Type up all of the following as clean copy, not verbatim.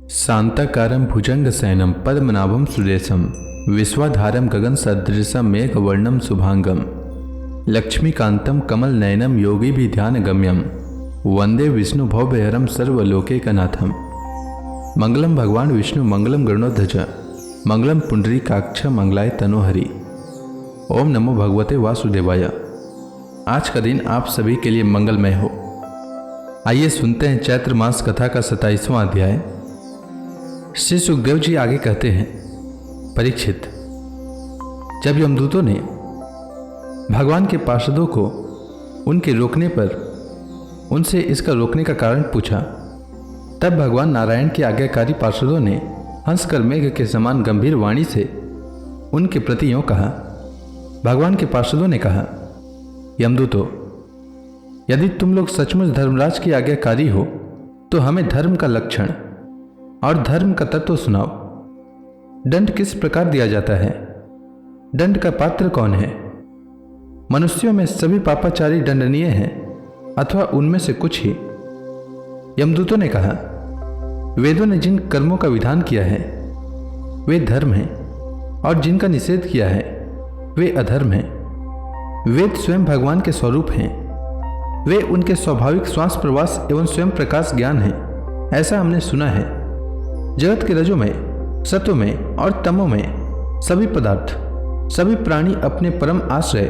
शांताकारं भुजंगशयनं पद्मनाभं सुरेशं विश्वाधारं गगनसदृशं मेघवर्णं शुभांगं लक्ष्मीकान्तं कमलनयनं योगिभिध्यानगम्यं वंदे विष्णुभवभयहरं सर्वलोकैकनाथं। मंगलम भगवान विष्णु मंगलम गरुड़ध्वज मंगलम पुंडरीकाक्ष मंगलाय तनोहरि। ओम नमो भगवते वासुदेवाय। आज का दिन आप सभी के लिए मंगलमय हो। आइए सुनते हैं चैत्र मास कथा का 27वां अध्याय। श्री सुखदेव जी आगे कहते हैं, परीक्षित, जब यमदूतों ने भगवान के पार्षदों को उनके रोकने पर उनसे इसका रोकने का कारण पूछा, तब भगवान नारायण के आज्ञाकारी पार्षदों ने हंसकर मेघ के समान गंभीर वाणी से उनके प्रति यों कहा। भगवान के पार्षदों ने कहा, यमदूतों, यदि तुम लोग सचमुच धर्मराज की आज्ञाकारी हो तो हमें धर्म का लक्षण और धर्म का तत्व सुनाओ। दंड किस प्रकार दिया जाता है? दंड का पात्र कौन है? मनुष्यों में सभी पापाचारी दंडनीय हैं अथवा उनमें से कुछ ही? यमदूतों ने कहा, वेदों ने जिन कर्मों का विधान किया है वे धर्म हैं और जिनका निषेध किया है वे अधर्म हैं। वेद स्वयं भगवान के स्वरूप हैं, वे उनके स्वाभाविक श्वास प्रवास एवं स्वयं प्रकाश ज्ञान हैं, ऐसा हमने सुना है। जगत के रजो में, सत्व में और तमो में सभी पदार्थ, सभी प्राणी अपने परम आश्रय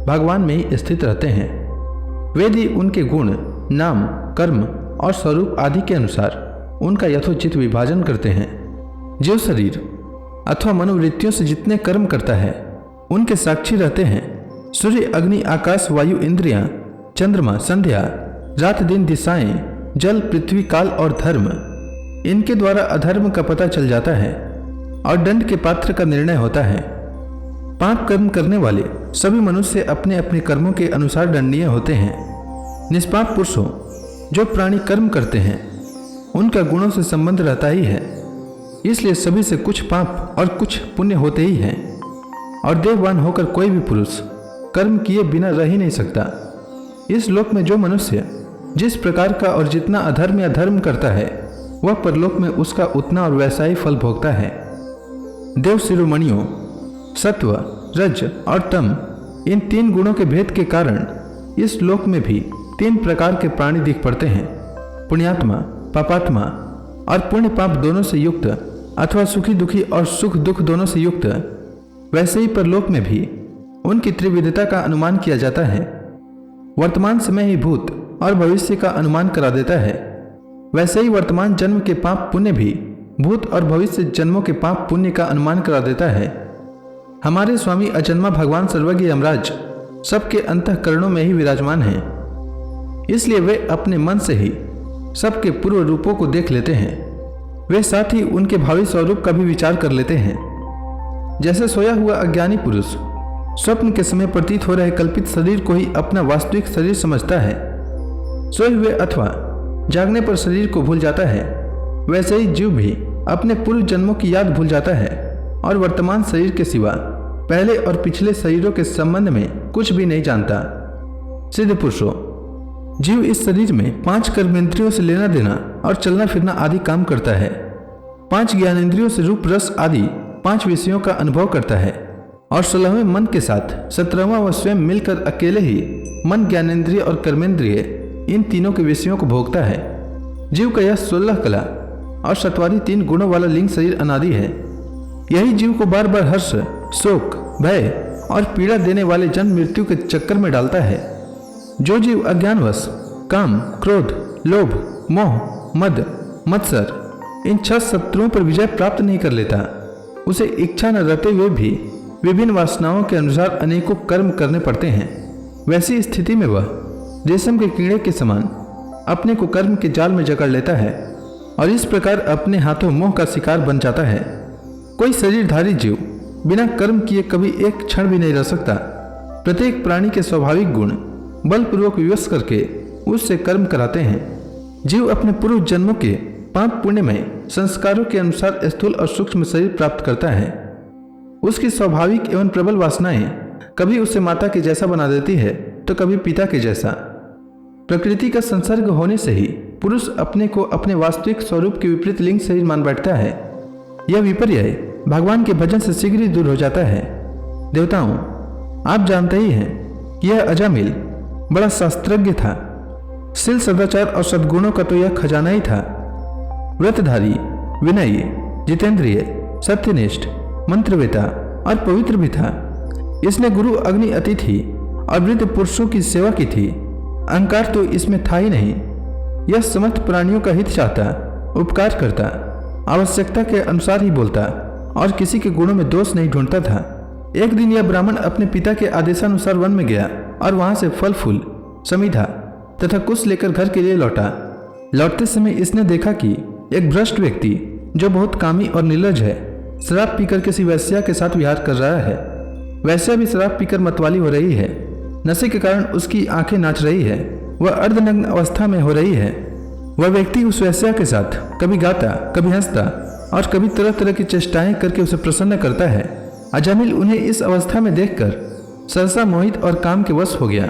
भगवान में ही स्थित रहते हैं। वेद ही उनके गुण, नाम, कर्म और स्वरूप आदि के अनुसार उनका यथोचित विभाजन करते हैं। जो शरीर अथवा मनोवृत्तियों से जितने कर्म करता है उनके साक्षी रहते हैं। सूर्य, अग्नि, आकाश, वायु, इंद्रियां, चंद्रमा, संध्या, रात दिन, दिशाएं, जल, पृथ्वी, काल और धर्म, इनके द्वारा अधर्म का पता चल जाता है और दंड के पात्र का निर्णय होता है। पाप कर्म करने वाले सभी मनुष्य अपने अपने कर्मों के अनुसार दंडनीय होते हैं। निष्पाप पुरुषों, जो प्राणी कर्म करते हैं उनका गुणों से संबंध रहता ही है, इसलिए सभी से कुछ पाप और कुछ पुण्य होते ही हैं। और देववान होकर कोई भी पुरुष कर्म किए बिना रह ही नहीं सकता। इस लोक में जो मनुष्य जिस प्रकार का और जितना अधर्म या धर्म करता है वह परलोक में उसका उतना और वैसा ही फल भोगता है। देव शिरोमणियों, सत्व, रज और तम, इन तीन गुणों के भेद के कारण इस लोक में भी तीन प्रकार के प्राणी दिख पड़ते हैं। पुण्यात्मा, पापात्मा और पुण्य पाप दोनों से युक्त अथवा सुखी दुखी और सुख दुख दोनों से युक्त। वैसे ही परलोक में भी उनकी त्रिविधता का अनुमान किया जाता है। वर्तमान समय ही भूत और भविष्य का अनुमान करा देता है। वैसे ही वर्तमान जन्म के पाप पुण्य भी भूत और भविष्य जन्मों के पाप पुण्य का अनुमान करा देता है। हमारे स्वामी अजन्मा भगवान सर्वज्ञ यमराज सबके अंतःकरणों में ही विराजमान हैं, इसलिए वे अपने मन से ही सबके पूर्व रूपों को देख लेते हैं। वे साथ ही उनके भावी स्वरूप का भी विचार कर लेते हैं। जैसे सोया हुआ अज्ञानी पुरुष स्वप्न के समय प्रतीत हो रहे कल्पित शरीर को ही अपना वास्तविक शरीर समझता है, सोए हुए अथवा जागने पर शरीर को भूल जाता है, वैसे ही जीव भी अपने पूर्व जन्मों की याद भूल जाता है और वर्तमान शरीर के सिवा पहले और पिछले शरीरों के संबंध में कुछ भी नहीं जानता। सिद्ध पुरुषों, जीव इस शरीर में 5 कर्मेंद्रियों से लेना देना और चलना फिरना आदि काम करता है। 5 ज्ञानेंद्रियों से रूप रस आदि 5 विषयों का अनुभव करता है और 16वें मन के साथ 17वां वह स्वयं मिलकर अकेले ही मन, ज्ञानेंद्रिय और कर्मेंद्रिय इन तीनों के विषयों को भोगता है। जीव का यह 16 कला और 27 3 गुणों वाला लिंग शरीर अनादि है। यही जीव को बार बार हर्ष, शोक, भय और पीड़ा देने वाले जन्म मृत्यु के चक्कर में डालता है। जो जीव अज्ञानवश काम, क्रोध, लोभ, मोह, मद, मत्सर इन 6 शत्रुओं पर विजय प्राप्त नहीं कर लेता, उसे इच्छा न रहते हुए भी विभिन्न वासनाओं के अनुसार अनेकों कर्म करने पड़ते हैं। वैसी स्थिति में वह रेशम के कीड़े के समान अपने को कर्म के जाल में जकड़ लेता है और इस प्रकार अपने हाथों मोह का शिकार बन जाता है। कोई शरीरधारी जीव बिना कर्म किए कभी एक क्षण भी नहीं रह सकता। प्रत्येक प्राणी के स्वाभाविक गुण बलपूर्वक विवश करके उससे कर्म कराते हैं। जीव अपने पूर्व जन्मों के पाप पुण्य में संस्कारों के अनुसार स्थूल और सूक्ष्म शरीर प्राप्त करता है। उसकी स्वाभाविक एवं प्रबल वासनाएं कभी उसे माता के जैसा बना देती है तो कभी पिता के जैसा। प्रकृति का संसर्ग होने से ही पुरुष अपने को अपने वास्तविक स्वरूप के विपरीत लिंग शरीर मान बैठता है। यह विपर्य भगवान के भजन से शीघ्र ही दूर हो जाता है। देवताओं, आप जानते ही हैं कि यह अजामिल बड़ा शास्त्रज्ञ था। शील, सदाचार और सद्गुणों का तो यह खजाना ही था। व्रतधारी, विनयी, जितेंद्रिय, सत्यनिष्ठ, मंत्रवेता और पवित्र भी था। इसने गुरु, अग्नि, अतिथि और वृद्ध पुरुषों की सेवा की थी। अहंकार तो इसमें था ही नहीं। यह समस्त प्राणियों का हित चाहता, उपकार करता, आवश्यकता के अनुसार ही बोलता और किसी के गुणों में दोष नहीं ढूंढता था। एक दिन यह ब्राह्मण अपने पिता के आदेशानुसार वन में गया और वहां से फल फूल, समिधा तथा कुश लेकर घर के लिए लौटा। लौटते समय इसने देखा कि एक भ्रष्ट व्यक्ति जो बहुत कामी और निर्लज है, शराब पीकर किसी वैश्या के साथ विहार कर रहा है। वैश्या भी शराब पीकर मतवाली हो रही है। नशे के कारण उसकी आंखें नाच रही है। वह अर्धनग्न अवस्था में हो रही है। वह व्यक्ति उस वैश्या के साथ कभी गाता, कभी हंसता और कभी तरह तरह की चेष्टाएं करके उसे प्रसन्न करता है। अजामिल उन्हें इस अवस्था में देखकर सहसा मोहित और काम के वश हो गया।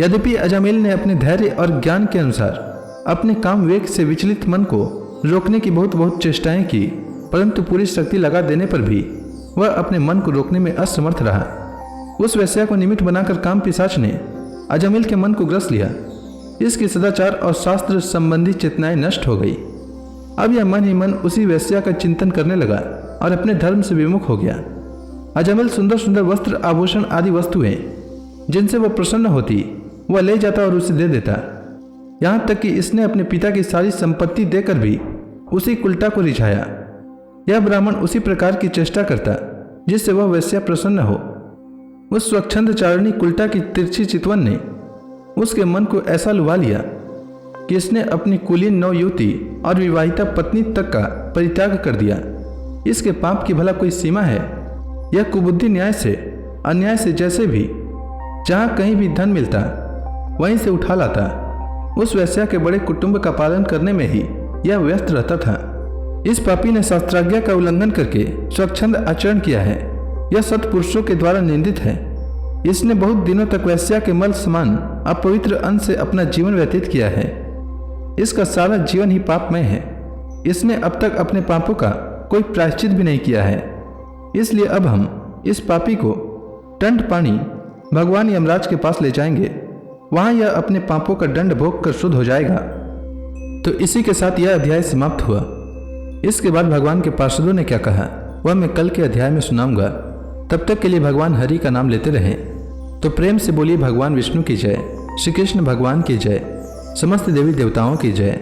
यद्यपि अजामिल ने अपने धैर्य और ज्ञान के अनुसार अपने काम वेग से विचलित मन को रोकने की बहुत चेष्टाएं की, परंतु पूरी शक्ति लगा देने पर भी वह अपने मन को रोकने में असमर्थ रहा। उस वैश्या को निमित्त बनाकर काम पिशाच ने अजामिल के मन को ग्रस लिया। इसकी सदाचार और शास्त्र संबंधी चेतनाएं नष्ट हो गई। अब यह मन ही मन उसी वैश्या का चिंतन करने लगा और अपने धर्म से विमुख हो गया। अजामिल सुंदर सुंदर वस्त्र, आभूषण आदि वस्तुएं जिनसे वह प्रसन्न होती वह ले जाता और उसे दे देता। यहाँ तक कि इसने अपने पिता की सारी संपत्ति देकर भी उसी कुल्टा को रिझाया। यह ब्राह्मण उसी प्रकार की चेष्टा करता जिससे वह वैश्या प्रसन्न हो। उस स्वच्छंद चारणी कुल्टा की तिरछी चितवन ने उसके मन को ऐसा लुभा लिया कि इसने अपनी कुलीन नवयुवती और विवाहिता पत्नी तक का परित्याग कर दिया। इसके पाप की भला कोई सीमा है? यह कुबुद्धि न्याय से, अन्याय से, जैसे भी जहाँ कहीं भी धन मिलता वहीं से उठा लाता। उस वैश्या के बड़े कुटुंब का पालन करने में ही यह व्यस्त रहता था। इस पापी ने शास्त्राज्ञा का उल्लंघन करके स्वच्छंद आचरण किया है। यह सत्पुरुषों के द्वारा निंदित है। इसने बहुत दिनों तक वैश्या के मल समान अपवित्र अन्न से अपना जीवन व्यतीत किया है। इसका सारा जीवन ही पापमय है। इसने अब तक अपने पापों का कोई प्रायश्चित भी नहीं किया है। इसलिए अब हम इस पापी को दंड पानी भगवान यमराज के पास ले जाएंगे। वहां यह अपने पापों का दंड भोग कर शुद्ध हो जाएगा। तो इसी के साथ यह अध्याय समाप्त हुआ। इसके बाद भगवान के पार्षदों ने क्या कहा वह मैं कल के अध्याय में सुनाऊंगा। तब तक के लिए भगवान हरि का नाम लेते रहें। तो प्रेम से बोलिए भगवान विष्णु की जय, श्री कृष्ण भगवान की जय, समस्त देवी देवताओं की जय।